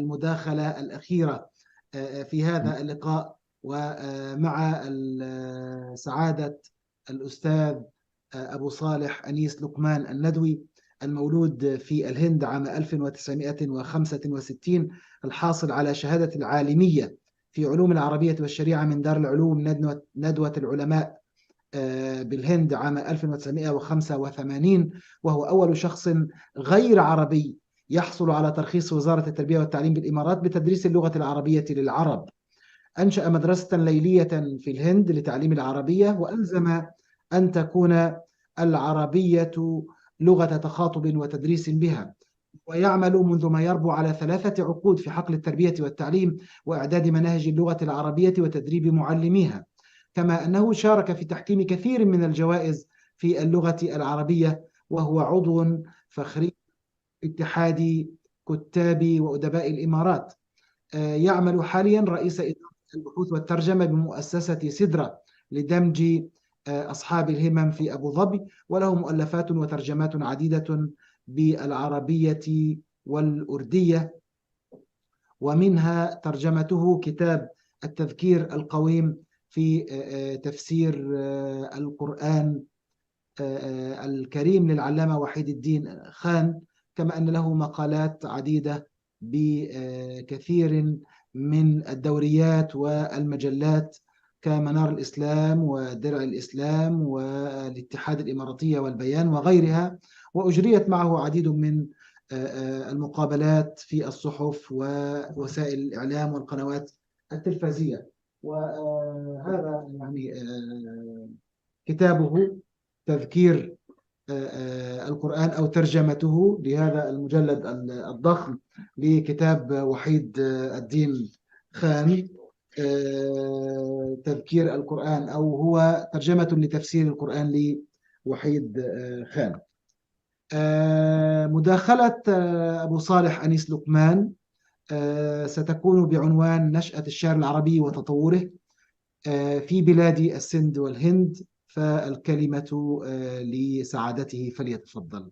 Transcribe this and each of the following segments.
المداخلة الأخيرة في هذا اللقاء، ومع سعادة الأستاذ أبو صالح أنيس لقمان الندوي، المولود في الهند عام 1965، الحاصل على شهادة العالمية في علوم العربية والشريعة من دار العلوم ندوة العلماء بالهند عام 1985، وهو أول شخص غير عربي يحصل على ترخيص وزارة التربية والتعليم بالإمارات بتدريس اللغة العربية للعرب. أنشأ مدرسة ليلية في الهند لتعليم العربية، وألزم أن تكون العربية لغة تخاطب وتدريس بها، ويعمل منذ ما يربو على 3 عقود في حقل التربية والتعليم وإعداد مناهج اللغة العربية وتدريب معلميها، كما أنه شارك في تحكيم كثير من الجوائز في اللغة العربية، وهو عضو فخري اتحاد كتاب وأدباء الإمارات. يعمل حاليا رئيس إدارة البحوث والترجمة بمؤسسة سدرة لدمج أصحاب الهمم في أبو ظبي، وله مؤلفات وترجمات عديدة بالعربية والأردية، ومنها ترجمته كتاب التذكير القويم في تفسير القرآن الكريم للعلامة وحيد الدين خان، كما أن له مقالات عديدة بكثير من الدوريات والمجلات كمنار الإسلام ودرع الإسلام والاتحاد الإماراتية والبيان وغيرها، وأجريت معه عديد من المقابلات في الصحف ووسائل الإعلام والقنوات التلفزية. وهذا يعني كتابه تذكير القرآن أو ترجمته لهذا المجلد الضخم لكتاب وحيد الدين خان، تذكير القرآن، أو هو ترجمة لتفسير القرآن لوحيد خان. مداخلة أبو صالح أنيس لقمان ستكون بعنوان نشأة الشعر العربي وتطوره في بلاد السند والهند، فالكلمة لسعادته، فليتفضل.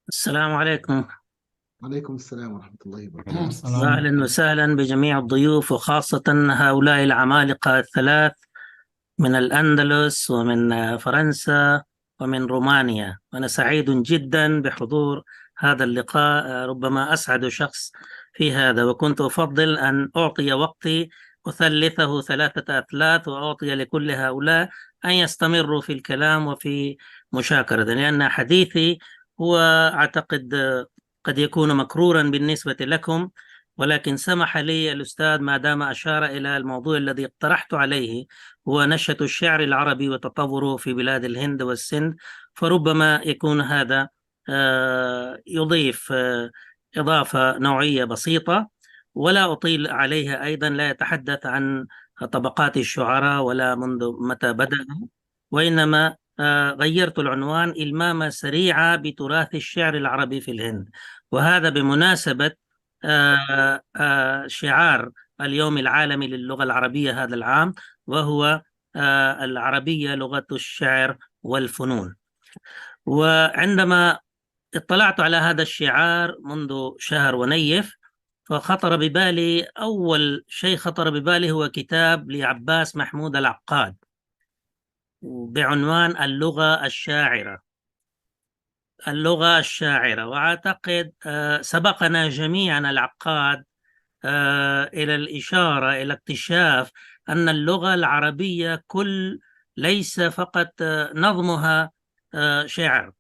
السلام عليكم. وعليكم السلام ورحمة الله وبركاته. أهلا وسهلا بجميع الضيوف، وخاصة هؤلاء العمالقة الثلاث من الأندلس ومن فرنسا ومن رومانيا. أنا سعيد جدا بحضور هذا اللقاء، ربما أسعد شخص في هذا، وكنت أفضل أن أعطي وقتي أثلثه 3 أثلاث، وأعطي لكل هؤلاء أن يستمروا في الكلام وفي مشاكرة، لأن حديثي هو أعتقد قد يكون مكرورا بالنسبة لكم، ولكن سمح لي الأستاذ ما دام أشار إلى الموضوع الذي اقترحت عليه، هو نشأة الشعر العربي وتطوره في بلاد الهند والسند، فربما يكون هذا يضيف إضافة نوعية بسيطة، ولا أطيل عليها. أيضا لا يتحدث عن طبقات الشعراء ولا منذ متى بدأوا، وإنما غيرت العنوان إلمامة سريعة بتراث الشعر العربي في الهند، وهذا بمناسبة شعار اليوم العالمي للغة العربية هذا العام، وهو العربية لغة الشعر والفنون. وعندما اطلعت على هذا الشعار منذ شهر ونيف، فخطر ببالي أول شيء خطر ببالي هو كتاب لعباس محمود العقاد بعنوان اللغة الشاعرة. اللغة الشاعرة، وأعتقد سبقنا جميعا العقاد إلى الإشارة إلى اكتشاف أن اللغة العربية ليس فقط نظمها شعر،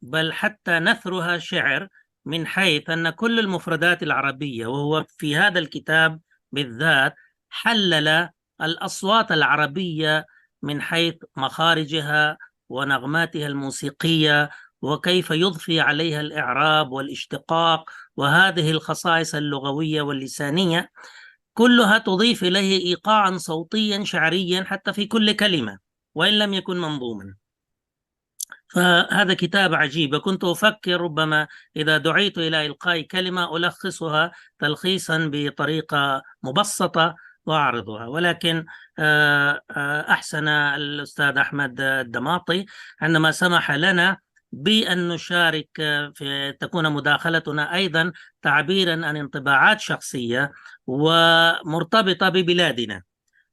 بل حتى نثرها شعر، من حيث أن كل المفردات العربية، وهو في هذا الكتاب بالذات حلل الأصوات العربية من حيث مخارجها ونغماتها الموسيقية، وكيف يضفي عليها الإعراب والاشتقاق وهذه الخصائص اللغوية واللسانية، كلها تضيف إليه إيقاعا صوتيا شعريا حتى في كل كلمة وإن لم يكن منظوما. فهذا كتاب عجيب، كنت أفكر ربما إذا دعيت إلى إلقاء كلمة ألخصها تلخيصا بطريقة مبسطة وأعرضها، ولكن أحسن الأستاذ أحمد الدماطي عندما سمح لنا بأن نشارك تكون مداخلتنا أيضا تعبيرا عن انطباعات شخصية ومرتبطة ببلادنا.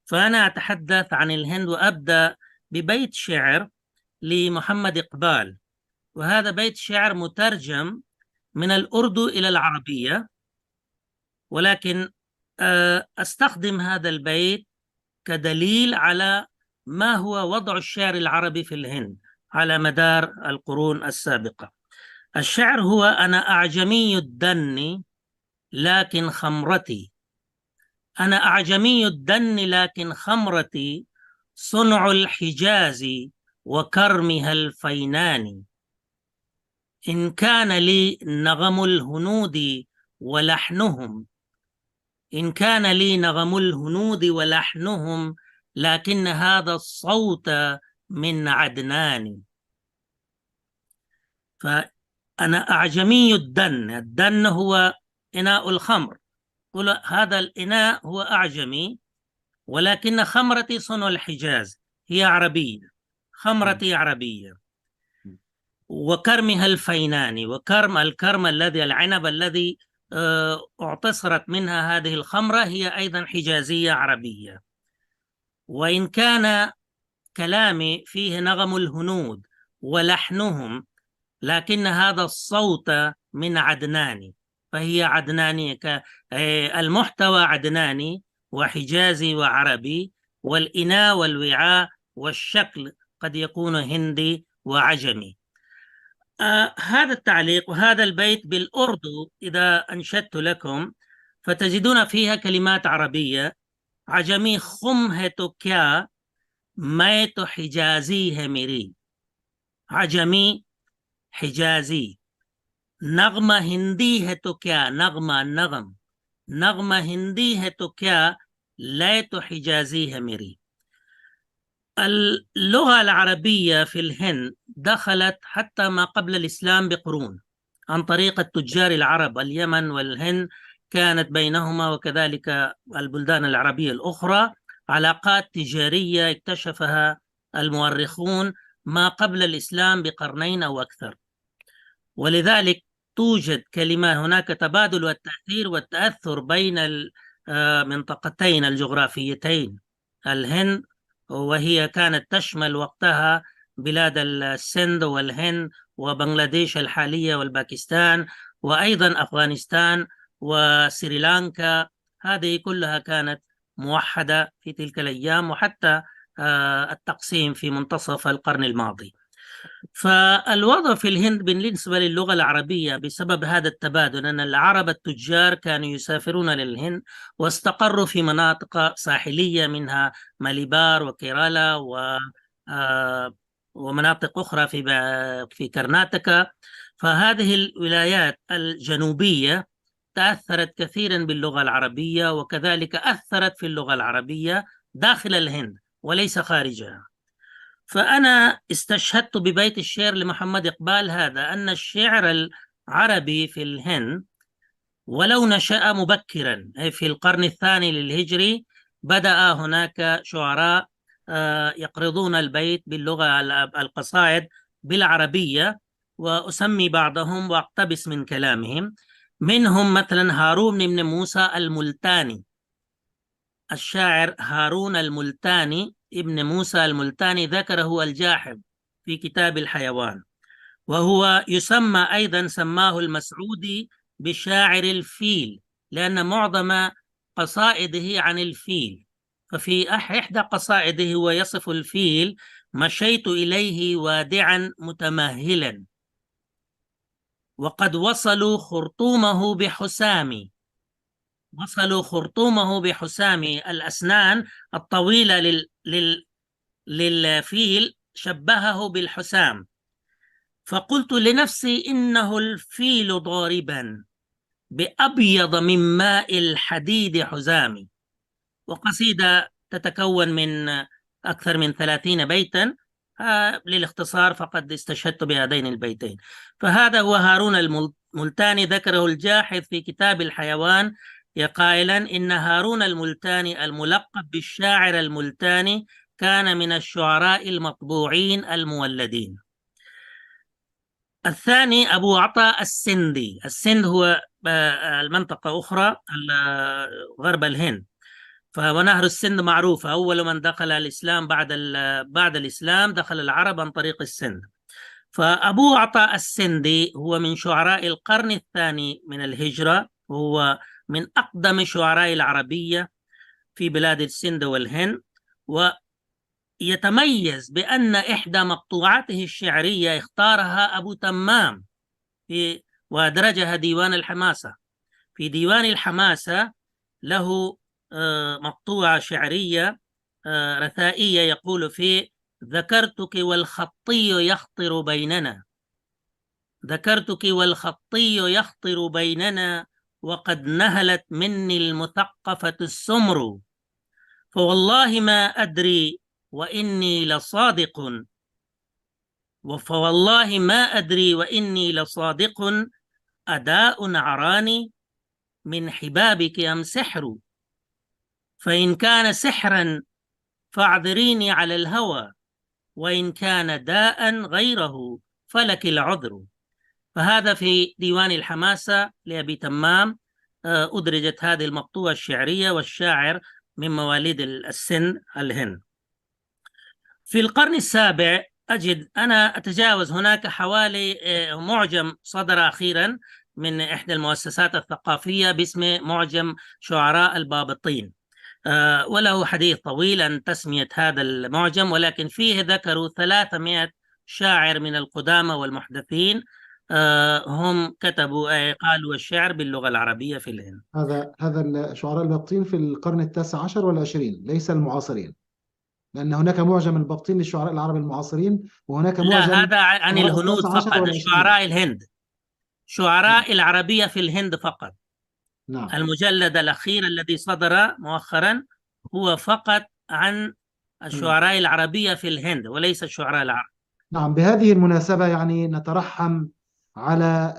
فأنا أتحدث عن الهند، وأبدأ ببيت شعر لمحمد إقبال، وهذا بيت شعر مترجم من الأردو إلى العربية، ولكن أستخدم هذا البيت كدليل على ما هو وضع الشعر العربي في الهند على مدار القرون السابقة. الشعر هو: أنا أعجمي الدن لكن خمرتي، أنا أعجمي الدن لكن خمرتي صنع الحجاز وكرمها الفينان، إن كان لي نغم الهنود ولحنهم، إن كان لي نغم الهنود ولحنهم لكن هذا الصوت من عدنان. فأنا أعجمي الدن، الدن هو إناء الخمر، هذا الإناء هو أعجمي، ولكن خمرتي صنع الحجاز، هي عربية، خمرتي عربية. وكرمها الفينان، وكرم الكرم الذي العنب الذي اعتصرت منها هذه الخمرة هي أيضا حجازية عربية. وإن كان كلامي فيه نغم الهنود ولحنهم لكن هذا الصوت من عدناني، فهي عدنانية، المحتوى عدناني وحجازي وعربي، والإناء والوعاء والشكل قد يكون هندي وعجمي. هذا التعليق وهذا البيت بالأردو إذا أنشدت لكم فتجدون فيها كلمات عربية: عجمي خم है तो क्या मैं तो हिजाजी है मेरी, عجمي حجازي. नगमा हिंदी है तो क्या, नगमा नगम, नगमा हिंदी है तो क्या लय तो हिजाजी है मेरी. اللغة العربية في الهند دخلت حتى ما قبل الإسلام بقرون عن طريق التجار العرب. اليمن والهند كانت بينهما وكذلك البلدان العربية الأخرى علاقات تجارية اكتشفها المؤرخون ما قبل الإسلام بقرنين أو أكثر، ولذلك توجد كلمة، هناك تبادل والتأثير والتأثر بين المنطقتين الجغرافيتين. الهند وهي كانت تشمل وقتها بلاد السند والهند وبنغلاديش الحالية والباكستان وأيضا أفغانستان وسريلانكا، هذه كلها كانت موحدة في تلك الأيام، وحتى التقسيم في منتصف القرن الماضي. فالوضع في الهند بالنسبة للغة العربية بسبب هذا التبادل أن العرب التجار كانوا يسافرون للهند واستقروا في مناطق ساحلية منها ماليبار وكيرالا ومناطق أخرى في كرناتاكا. فهذه الولايات الجنوبية تأثرت كثيرا باللغة العربية، وكذلك أثرت في اللغة العربية داخل الهند وليس خارجها. فأنا استشهدت ببيت الشعر لمحمد إقبال هذا، أن الشعر العربي في الهند ولو نشأ مبكرا في القرن الثاني للهجري، بدأ هناك شعراء يقرضون البيت باللغة القصائد بالعربية، وأسمي بعضهم وأقتبس من كلامهم. منهم مثلا هارون بن موسى الملتاني، الشاعر هارون الملتاني ابن موسى الملتاني ذكره الجاحظ في كتاب الحيوان، وهو يسمى أيضا، سماه المسعودي بشاعر الفيل لأن معظم قصائده عن الفيل. ففي إحدى قصائده هو يصف الفيل: مشيت إليه وادعا متمهلا وقد وصلوا خرطومه بحسامي. وصلوا خرطومه بحسامي، الأسنان الطويلة للفيل شبهه بالحسام. فقلت لنفسي إنه الفيل ضاربا بأبيض من ماء الحديد حزامي. وقصيدة تتكون من أكثر من 30 بيتا، للاختصار فقد استشهدت بهذين البيتين. فهذا هو هارون الملتاني، ذكره الجاحظ في كتاب الحيوان قائلا: إن هارون الملتاني الملقب بالشاعر الملتاني كان من الشعراء المطبوعين المولدين. الثاني أبو عطاء السندي. السند هو المنطقة أخرى غرب الهند. ونهر السند معروف، أول من دخل الإسلام بعد الإسلام دخل العرب عن طريق السند. فأبو عطاء السندي هو من شعراء القرن الثاني من الهجرة، وهو من أقدم شعراء العربية في بلاد السند والهند. ويتميز بأن إحدى مقطوعاته الشعرية اختارها أبو تمام وأدرجها ديوان الحماسة. في ديوان الحماسة له مقطوعة شعرية رثائية يقول فيه: ذكرتك والخطي يخطر بيننا، ذكرتك والخطي يخطر بيننا، وقد نهلت مني المثقفة السمر، فوالله ما أدري وإني لصادق، فوالله ما أدري وإني لصادق، أداء عراني من حبابك أم سحر، فإن كان سحرا فاعذريني على الهوى، وإن كان داء غيره فلك العذر. فهذا في ديوان الحماسة لأبي تمام. أدرجت هذه المقطوعة الشعرية، والشاعر من مواليد السند الهند. في القرن السابع أجد أنا أتجاوز هناك حوالي معجم صدر أخيرا من إحدى المؤسسات الثقافية باسم معجم شعراء البابطين، وله حديث طويل عن تسمية هذا المعجم، ولكن فيه ذكروا 300 شاعر من القدامى والمحدثين هم كتبوا قالوا الشعر باللغة العربية في الهند. هذا الشعراء البابطين في القرن التاسع عشر والعشرين، ليس المعاصرين، لأن هناك معجم البابطين للشعراء العرب المعاصرين، وهناك لا، معجم هذا عن شعراء الهنود التاسع عشر فقط، والعشرين. شعراء الهند، شعراء العربية في الهند فقط. نعم. المجلد الأخير الذي صدر مؤخرا هو فقط عن الشعراء العربية في الهند وليس الشعراء العرب. نعم، بهذه المناسبة يعني نترحم على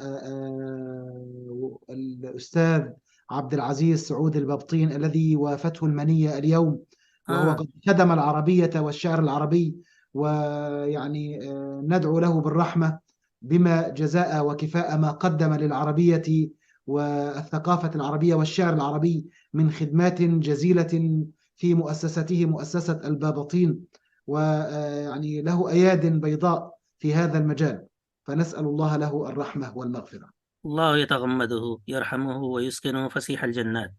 الأستاذ عبد العزيز سعود الببطين الذي وافته المنية اليوم، وهو قد خدم العربية والشعر العربي، ويعني ندعو له بالرحمة بما جزاء وكفاء ما قدم للعربية والثقافة العربية والشعر العربي من خدمات جزيلة في مؤسسته، مؤسسة البابطين، ويعني له أياد بيضاء في هذا المجال، فنسأل الله له الرحمة والمغفرة. الله يتغمده يرحمه ويسكنه فسيح الجنات.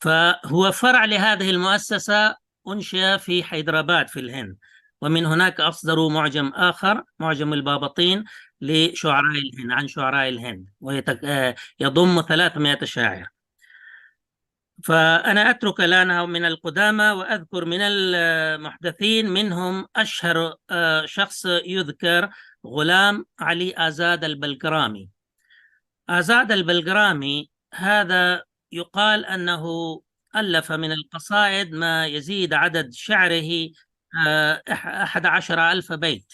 فهو فرع لهذه المؤسسة، أنشئ في حيدراباد في الهند، ومن هناك أصدروا معجم آخر، معجم البابطين لشعراء الهند، عن شعراء الهند، ويضم 300 شاعر. فأنا أترك الآن من القدامى وأذكر من المحدثين. منهم أشهر شخص يذكر غلام علي آزاد البلقرامي. آزاد البلقرامي هذا يقال أنه ألف من القصائد ما يزيد عدد شعره 11,000 بيت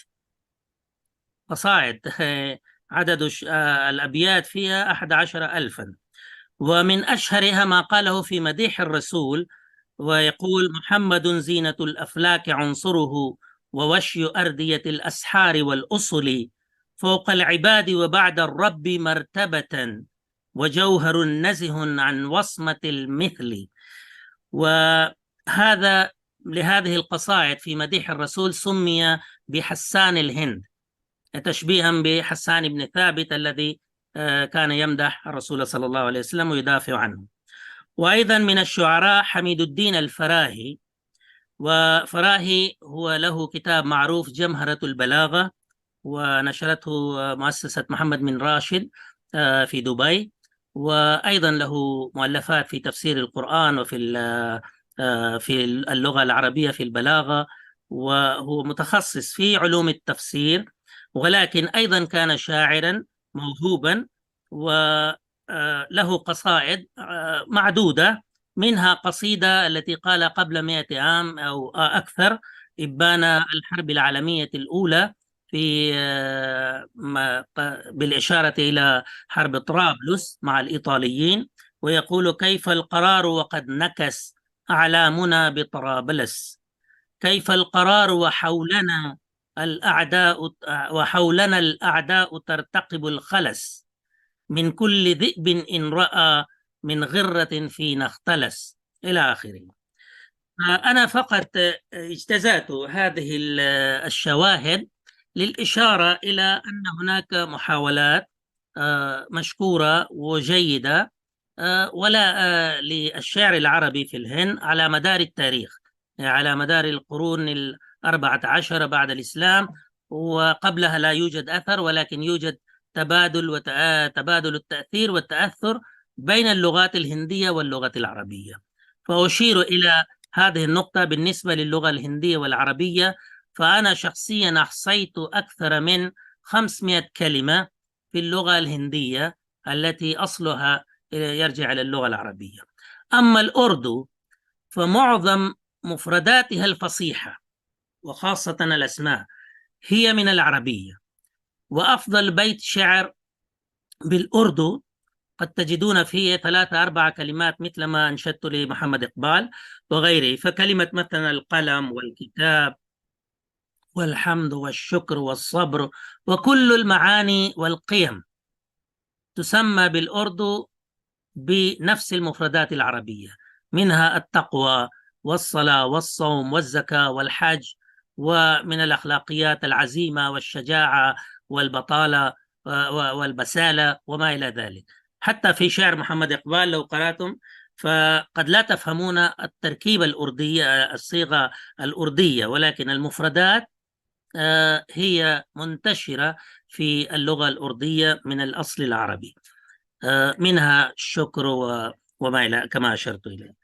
قصائد. عدد الأبيات فيها 11,000. ومن أشهرها ما قاله في مديح الرسول، ويقول: محمد زينة الأفلاك عنصره، ووشي أردية الأسحار والأصل، فوق العباد وبعد الرب مرتبة، وجوهر نزه عن وصمة المثل. وهذا لهذه القصائد في مديح الرسول سمي بحسان الهند، تشبيها بحسان بن ثابت الذي كان يمدح الرسول صلى الله عليه وسلم ويدافع عنه. وأيضا من الشعراء حميد الدين الفراهي. وفراهي هو له كتاب معروف جمهرة البلاغة، ونشرته مؤسسة محمد بن راشد في دبي. وأيضا له مؤلفات في تفسير القرآن وفي في اللغة العربية في البلاغة، وهو متخصص في علوم التفسير، ولكن أيضا كان شاعرا موهوبا، وله قصائد معدودة، منها قصيدة التي قال قبل 100 عام أو أكثر: إبان الحرب العالمية الأولى، في بالإشارة إلى حرب طرابلس مع الإيطاليين، ويقول: كيف القرار وقد نكس أعلامنا بطرابلس، كيف القرار وحولنا وحولنا الأعداء ترتقب الخلس، من كل ذئب إن رأى من غرة فينا اختلس، إلى آخره. أنا فقط اجتزأت هذه الشواهد للإشارة إلى أن هناك محاولات مشكورة وجيدة ولا للشعر العربي في الهند على مدار التاريخ، على مدار القرون 14 بعد الإسلام، وقبلها لا يوجد أثر، ولكن يوجد تبادل التأثير والتأثر بين اللغات الهندية واللغة العربية. فأشير إلى هذه النقطة بالنسبة للغة الهندية والعربية. فأنا شخصيا أحصيت أكثر من 500 كلمة في اللغة الهندية التي أصلها يرجع إلى اللغة العربية. أما الأردو فمعظم مفرداتها الفصيحة وخاصة الأسماء هي من العربية، وأفضل بيت شعر بالأردو قد تجدون فيه 3-4 كلمات مثل ما أنشدت لمحمد إقبال وغيره. فكلمة مثلا القلم والكتاب والحمد والشكر والصبر وكل المعاني والقيم تسمى بالأردو بنفس المفردات العربية، منها التقوى والصلاة والصوم والزكاة والحج، ومن الأخلاقيات العزيمة والشجاعة والبطالة والبسالة وما إلى ذلك. حتى في شعر محمد إقبال لو قرأتم فقد لا تفهمون التركيبة الأردية، الصيغة الأردية، ولكن المفردات هي منتشرة في اللغة الأردية من الأصل العربي، منها الشكر وما إلى كما أشرت إليه.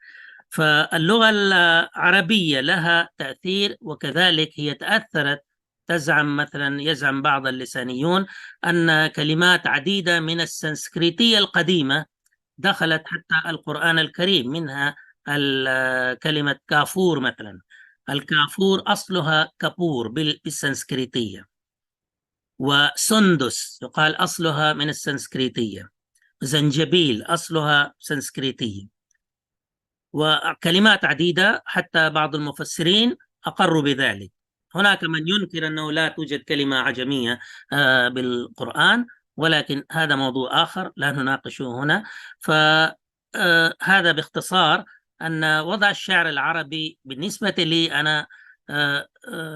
فاللغة العربية لها تأثير، وكذلك هي تأثرت. يزعم بعض اللسانيون أن كلمات عديدة من السنسكريتية القديمة دخلت حتى القرآن الكريم، منها كلمة كافور مثلا. الكافور أصلها كابور بالسنسكريتية، وسندس يقال أصلها من السنسكريتية، زنجبيل أصلها سنسكريتية، وكلمات عديدة حتى بعض المفسرين أقروا بذلك. هناك من ينكر أنه لا توجد كلمة عجمية بالقرآن، ولكن هذا موضوع آخر لا نناقشه هنا. فهذا باختصار أن وضع الشعر العربي بالنسبة لي أنا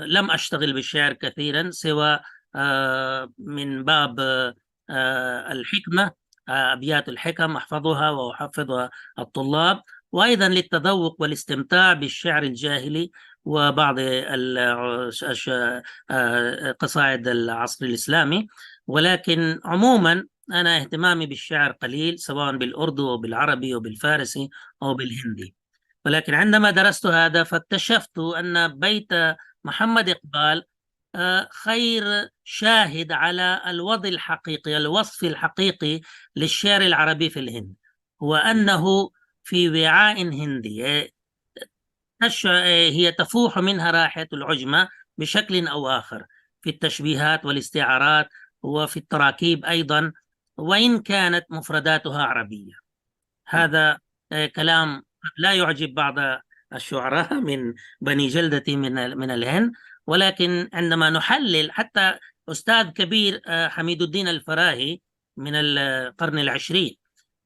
لم أشتغل بالشعر كثيرا سوى من باب الحكمة، أبيات الحكم أحفظها وأحفظها الطلاب، وأيضا للتذوق والاستمتاع بالشعر الجاهلي وبعض قصائد العصر الإسلامي. ولكن عموما أنا اهتمامي بالشعر قليل، سواء بالأردو أو بالعربي أو بالفارسي أو بالهندي. ولكن عندما درست هذا فاكتشفت أن بيت محمد إقبال خير شاهد على الوضع الحقيقي، الوصف الحقيقي للشعر العربي في الهند، هو أنه في وعاء هندي هي تفوح منها رائحة العجمة بشكل أو آخر، في التشبيهات والاستعارات وفي التراكيب أيضا، وإن كانت مفرداتها عربية. هذا كلام لا يعجب بعض الشعراء من بني جلدتي من الهند، ولكن عندما نحلل، حتى أستاذ كبير حميد الدين الفراهي من القرن العشرين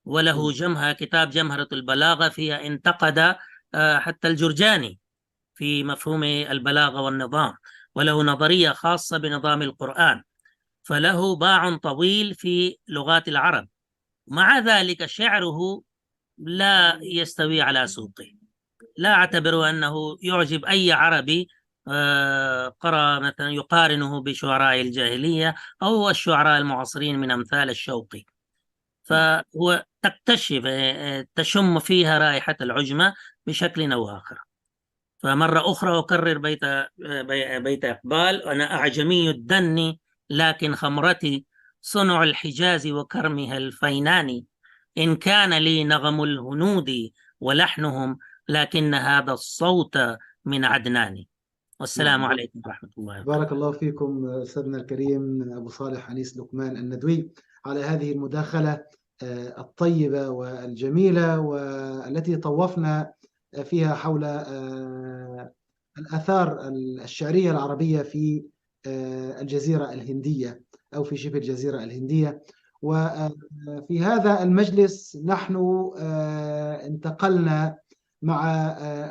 وله كتاب جمهرة البلاغة فيها انتقد حتى الجرجاني في مفهوم البلاغة والنظام، وله نظرية خاصة بنظام القرآن، فله باع طويل في لغات العرب. مع ذلك شعره لا يستوي على سوقه. لا أعتبر أنه يعجب أي عربي قرأ مثلا يقارنه بشعراء الجاهلية أو الشعراء المعاصرين من أمثال الشوقي. فهو تشم فيها رائحة العجمة بشكل أو آخر. فمرة أخرى أكرر بيت إقبال: أنا أعجمي الدن لكن خمرتي صنع الحجاز وكرمها الفيناني، إن كان لي نغم الهنود ولحنهم لكن هذا الصوت من عدنان. والسلام عليكم ورحمة الله وبركاته. بارك الله فيكم أستاذنا الكريم أبو صالح أنيس لقمان الندوي على هذه المداخلة الطيبة والجميلة، والتي طوفنا فيها حول الآثار الشعرية العربية في الجزيرة الهندية أو في شبه الجزيرة الهندية. وفي هذا المجلس نحن انتقلنا مع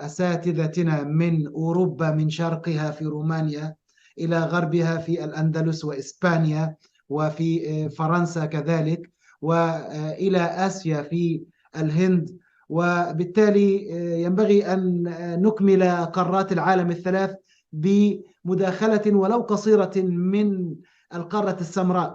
أساتذتنا من أوروبا، من شرقها في رومانيا إلى غربها في الأندلس وإسبانيا وفي فرنسا كذلك، وإلى آسيا في الهند. وبالتالي ينبغي أن نكمل قارات العالم الثلاث بمداخلة ولو قصيرة من القارة السمراء.